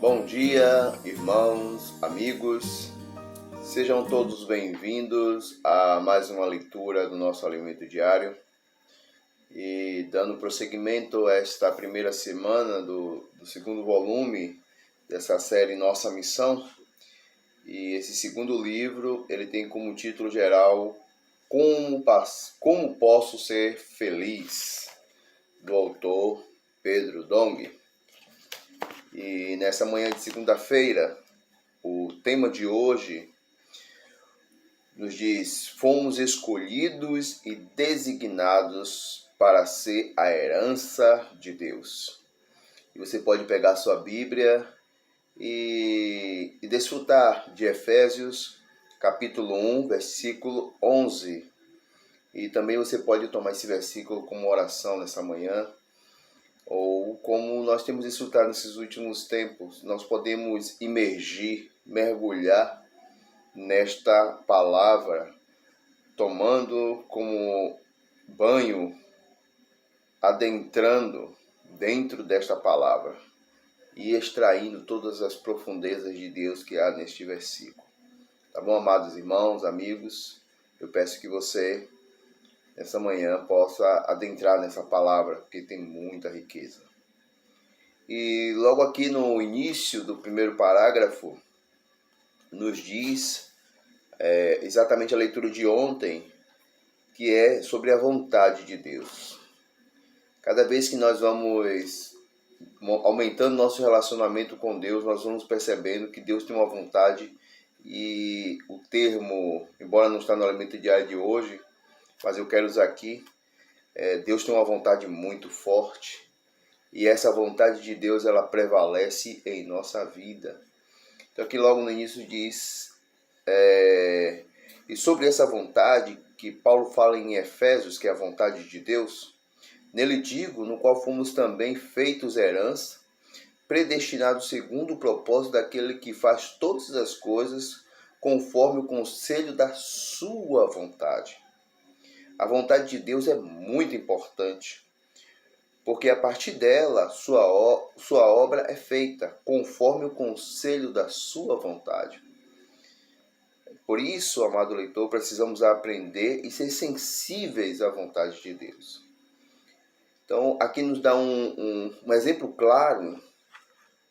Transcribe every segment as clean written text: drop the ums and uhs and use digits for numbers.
Bom dia, irmãos, amigos, sejam todos bem-vindos a mais uma leitura do nosso Alimento Diário. E dando prosseguimento a esta primeira semana do segundo volume dessa série Nossa Missão. E esse segundo livro, ele tem como título geral Como Posso Ser Feliz, do autor Pedro Dong. E nessa manhã de segunda-feira, o tema de hoje nos diz: fomos escolhidos e designados para ser a herança de Deus. E você pode pegar sua Bíblia e desfrutar de Efésios, capítulo 1, versículo 11. E também você pode tomar esse versículo como oração nessa manhã, ou como nós temos desfrutado nesses últimos tempos. Nós podemos mergulhar nesta palavra, tomando como banho, adentrando dentro desta palavra e extraindo todas as profundezas de Deus que há neste versículo. Tá bom, amados irmãos, amigos? Eu peço que você, nessa manhã, possa adentrar nessa palavra, porque tem muita riqueza. E logo aqui no início do primeiro parágrafo, nos diz exatamente a leitura de ontem, que é sobre a vontade de Deus. Cada vez que nós vamos aumentando nosso relacionamento com Deus, nós vamos percebendo que Deus tem uma vontade, e o termo, embora não está no alimento diário de hoje, mas eu quero usar aqui, Deus tem uma vontade muito forte, e essa vontade de Deus, ela prevalece em nossa vida. Então aqui logo no início diz, e sobre essa vontade que Paulo fala em Efésios, que é a vontade de Deus, nele digo, no qual fomos também feitos herança, predestinados segundo o propósito daquele que faz todas as coisas conforme o conselho da sua vontade. A vontade de Deus é muito importante, porque a partir dela, sua obra é feita conforme o conselho da sua vontade. Por isso, amado leitor, precisamos aprender e ser sensíveis à vontade de Deus. Então, aqui nos dá um exemplo claro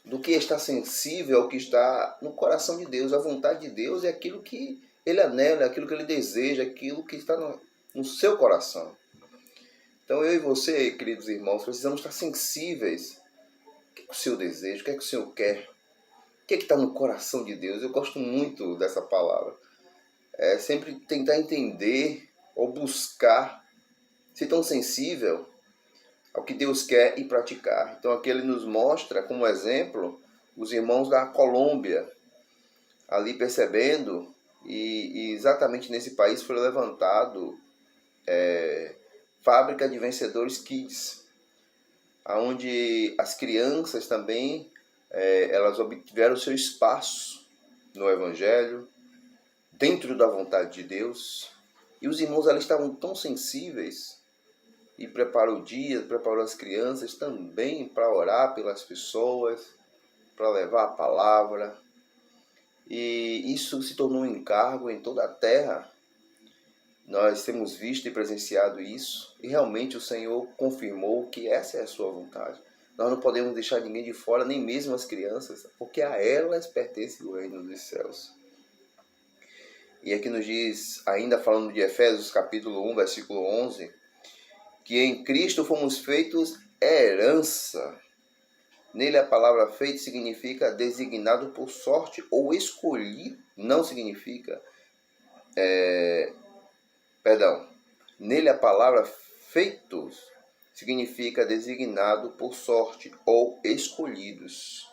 do que está sensível ao que está no coração de Deus. A vontade de Deus é aquilo que Ele anela, aquilo que Ele deseja, aquilo que está no seu coração. Então eu e você, queridos irmãos, precisamos estar sensíveis. O que é o Senhor deseja? O que é que o Senhor quer? O que é que está no coração de Deus? Eu gosto muito dessa palavra. É sempre tentar entender ou buscar ser tão sensível ao que Deus quer e praticar. Então aqui ele nos mostra como exemplo os irmãos da Colômbia, ali percebendo, e exatamente nesse país foi levantado Fábrica de Vencedores Kids, onde as crianças também elas obtiveram seu espaço no Evangelho, dentro da vontade de Deus, e os irmãos ali estavam tão sensíveis, e preparou o dia, preparou as crianças também para orar pelas pessoas, para levar a palavra. E isso se tornou um encargo em toda a terra. Nós temos visto e presenciado isso, e realmente o Senhor confirmou que essa é a sua vontade. Nós não podemos deixar ninguém de fora, nem mesmo as crianças, porque a elas pertence o reino dos céus. E aqui nos diz, ainda falando de Efésios capítulo 1, versículo 11, que em Cristo fomos feitos herança. Nele a palavra feito significa designado por sorte ou escolhido. Não significa... Nele a palavra feitos significa designado por sorte ou escolhidos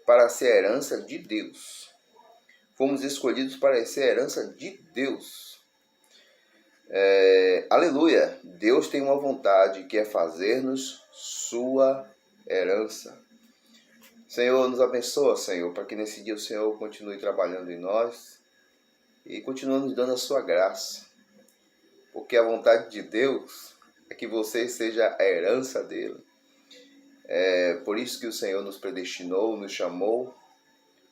para ser herança de Deus. Fomos escolhidos para ser herança de Deus. Aleluia! Deus tem uma vontade, que é fazer-nos sua herança. Senhor, nos abençoa, Senhor, para que nesse dia o Senhor continue trabalhando em nós e continue nos dando a sua graça. Porque a vontade de Deus é que você seja a herança dele. É por isso que o Senhor nos predestinou, nos chamou,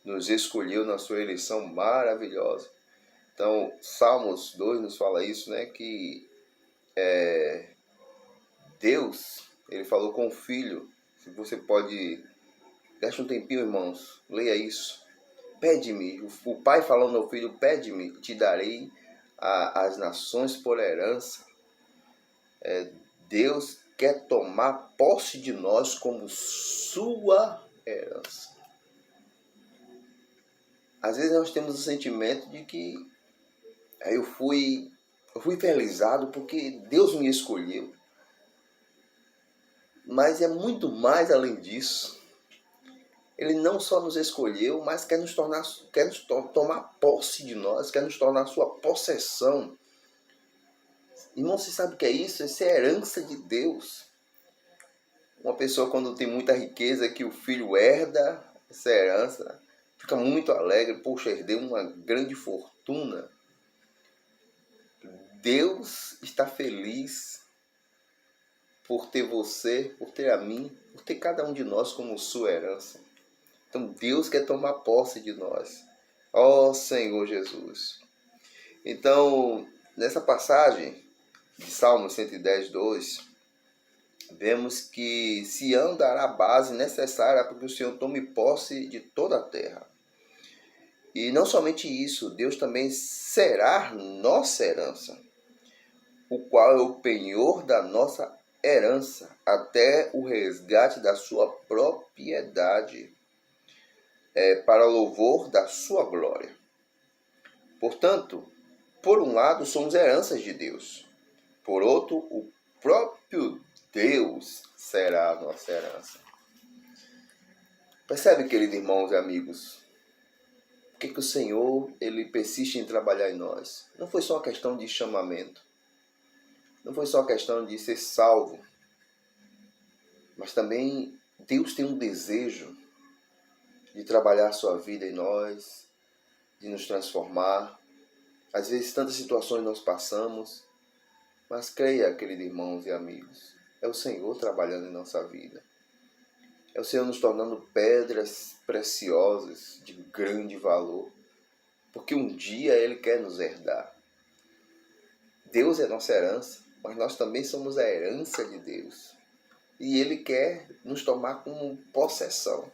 nos escolheu na sua eleição maravilhosa. Então, Salmos 2 nos fala isso, né? Que Deus, ele falou com o Filho. Se você pode, deixa um tempinho, irmãos, leia isso. Pede-me, o Pai falando ao Filho, pede-me, te darei as nações por herança. Deus quer tomar posse de nós como sua herança. Às vezes nós temos o sentimento de que eu fui realizado porque Deus me escolheu. Mas é muito mais além disso. Ele não só nos escolheu, mas quer nos tomar posse de nós, quer nos tornar sua possessão. Irmão, você sabe o que é isso? Isso é herança de Deus. Uma pessoa, quando tem muita riqueza, que o filho herda essa herança, fica muito alegre. Poxa, herdei uma grande fortuna. Deus está feliz por ter você, por ter a mim, por ter cada um de nós como sua herança. Então Deus quer tomar posse de nós. Ó Senhor Jesus. Então, nessa passagem de Salmo 110, 2, vemos que Sião dará a base necessária para que o Senhor tome posse de toda a terra. E não somente isso, Deus também será nossa herança, o qual é o penhor da nossa herança, até o resgate da sua propriedade, para louvor da sua glória. Portanto, por um lado, somos heranças de Deus. Por outro, o próprio Deus será a nossa herança. Percebe, queridos irmãos e amigos, o que o Senhor ele persiste em trabalhar em nós? Não foi só uma questão de chamamento. Não foi só uma questão de ser salvo. Mas também Deus tem um desejo de trabalhar a sua vida em nós, de nos transformar. Às vezes tantas situações nós passamos, mas creia, queridos irmãos e amigos, é o Senhor trabalhando em nossa vida. É o Senhor nos tornando pedras preciosas de grande valor, porque um dia Ele quer nos herdar. Deus é nossa herança, mas nós também somos a herança de Deus. E Ele quer nos tomar como possessão.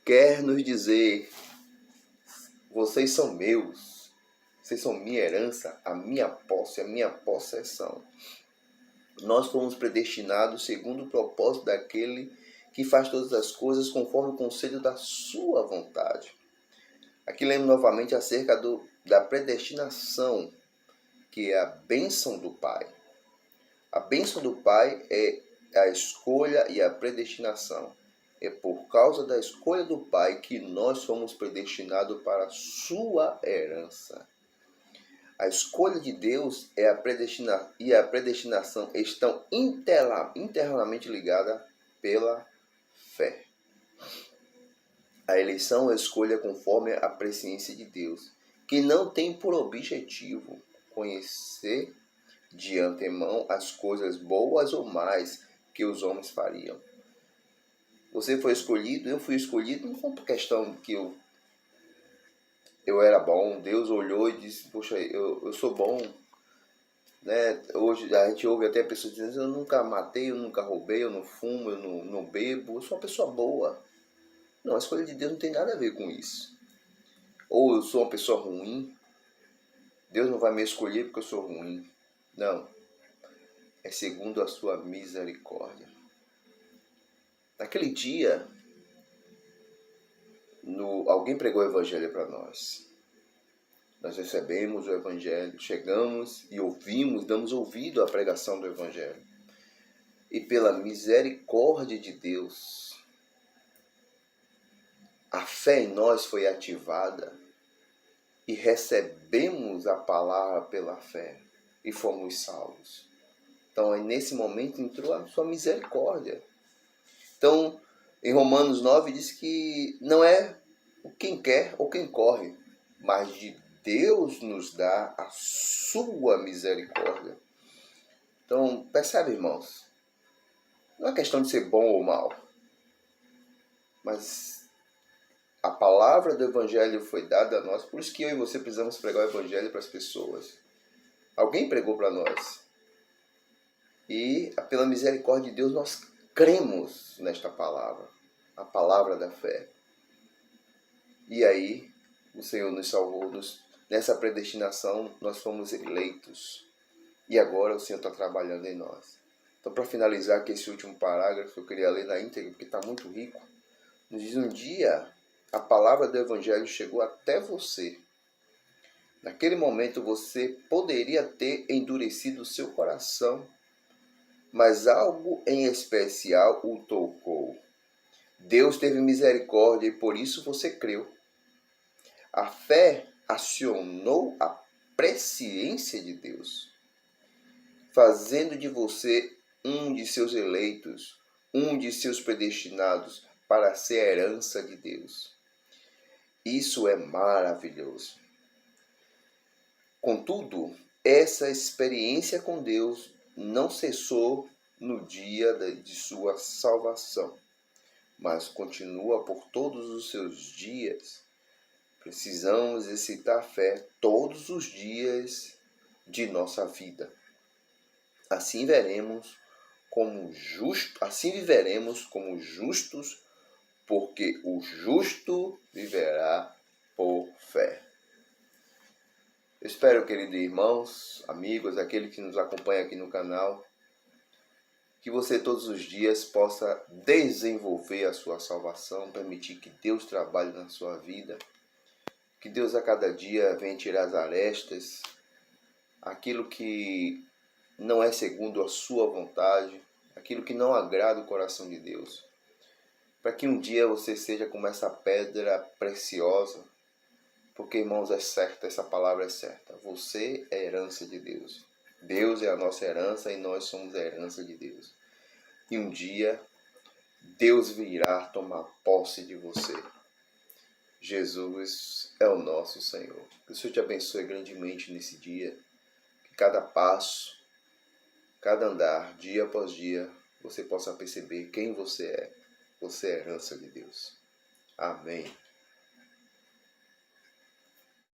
Quer nos dizer, vocês são meus, vocês são minha herança, a minha posse, a minha possessão. Nós fomos predestinados segundo o propósito daquele que faz todas as coisas conforme o conselho da sua vontade. Aqui lembro novamente acerca da predestinação, que é a bênção do Pai. A bênção do Pai é a escolha e a predestinação. É por causa da escolha do Pai que nós fomos predestinados para a sua herança. A escolha de Deus e a predestinação estão internamente ligadas pela fé. A eleição é a escolha conforme a presciência de Deus, que não tem por objetivo conhecer de antemão as coisas boas ou más que os homens fariam. Você foi escolhido, eu fui escolhido, não foi por questão que eu era bom. Deus olhou e disse, poxa, eu sou bom. Né? Hoje a gente ouve até pessoas dizendo, eu nunca matei, eu nunca roubei, eu não fumo, eu não bebo, eu sou uma pessoa boa. Não, a escolha de Deus não tem nada a ver com isso. Ou eu sou uma pessoa ruim, Deus não vai me escolher porque eu sou ruim. Não, é segundo a sua misericórdia. Naquele dia, alguém pregou o Evangelho para nós. Nós recebemos o Evangelho, chegamos e ouvimos, damos ouvido à pregação do Evangelho. E pela misericórdia de Deus, a fé em nós foi ativada e recebemos a palavra pela fé e fomos salvos. Então, nesse momento entrou a sua misericórdia. Então, em Romanos 9 diz que não é quem quer ou quem corre, mas de Deus nos dá a sua misericórdia. Então, percebe, irmãos? Não é questão de ser bom ou mal, mas a palavra do Evangelho foi dada a nós, por isso que eu e você precisamos pregar o Evangelho para as pessoas. Alguém pregou para nós. E, pela misericórdia de Deus, nós cremos nesta palavra, a palavra da fé. E aí, o Senhor nos salvou, nessa predestinação nós fomos eleitos. E agora o Senhor está trabalhando em nós. Então, para finalizar aqui esse último parágrafo, eu queria ler na íntegra, porque está muito rico. Nos diz: um dia a palavra do Evangelho chegou até você. Naquele momento você poderia ter endurecido o seu coração, mas algo em especial o tocou. Deus teve misericórdia e por isso você creu. A fé acionou a presciência de Deus, fazendo de você um de seus eleitos, um de seus predestinados para ser a herança de Deus. Isso é maravilhoso. Contudo, essa experiência com Deus não cessou no dia de sua salvação, mas continua por todos os seus dias. Precisamos exercitar a fé todos os dias de nossa vida. Assim viveremos como justos, porque o justo viverá por fé. Eu espero, queridos irmãos, amigos, aquele que nos acompanha aqui no canal, que você todos os dias possa desenvolver a sua salvação, permitir que Deus trabalhe na sua vida, que Deus a cada dia venha tirar as arestas, aquilo que não é segundo a sua vontade, aquilo que não agrada o coração de Deus, para que um dia você seja como essa pedra preciosa, porque, irmãos, é certo, essa palavra é certa. Você é herança de Deus. Deus é a nossa herança e nós somos a herança de Deus. E um dia, Deus virá tomar posse de você. Jesus é o nosso Senhor. Que o Senhor te abençoe grandemente nesse dia. Que cada passo, cada andar, dia após dia, você possa perceber quem você é. Você é herança de Deus. Amém.